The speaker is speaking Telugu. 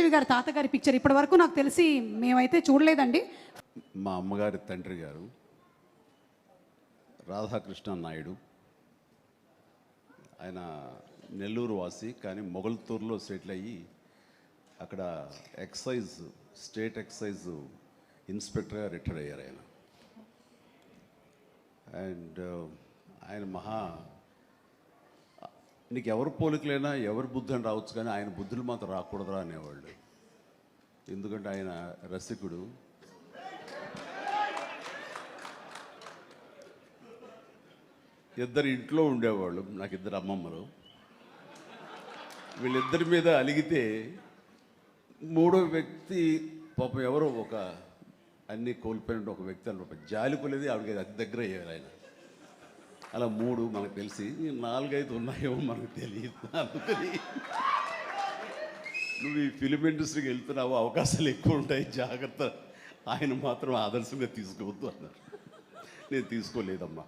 చిరంజీవి గారి తాతగారి పిక్చర్ ఇప్పటి వరకు నాకు తెలిసి మేమైతే చూడలేదండి. మా అమ్మగారి తండ్రి గారు రాధాకృష్ణ నాయుడు. ఆయన నెల్లూరు వాసి, కానీ మొగల్తూరులో సెటిల్ అయ్యి అక్కడ స్టేట్ ఎక్సైజ్ ఇన్స్పెక్టర్గా రిటైర్ అయ్యారు ఆయన. అండ్ ఆయన నీకు ఎవరు పోలికలైనా ఎవరి బుద్ధి అని రావచ్చు, కానీ ఆయన బుద్ధులు మాత్రం రాకూడదురా అనేవాళ్ళు. ఎందుకంటే ఆయన రసికుడు. ఇద్దరు ఇంట్లో ఉండేవాళ్ళు, నాకు ఇద్దరు అమ్మమ్మలు. వీళ్ళిద్దరి మీద అలిగితే మూడో వ్యక్తి పాపం ఎవరో ఒక అన్నీ కోల్పోయిన ఒక వ్యక్తి అని జాలిపోలేదు, ఆవిడకి అతి దగ్గర అయ్యారు ఆయన. అలా మూడు మనకు తెలిసి 4-5 ఉన్నాయేమో మనకు తెలియదు. అందుకని నువ్వు ఈ ఫిలిం ఇండస్ట్రీకి వెళ్తున్నావు, అవకాశాలు ఎక్కువ ఉంటాయి, జాగ్రత్త. ఆయన మాత్రం ఆదర్శంగా తీసుకోవద్దు అన్నారు. నేను తీసుకోలేదమ్మా.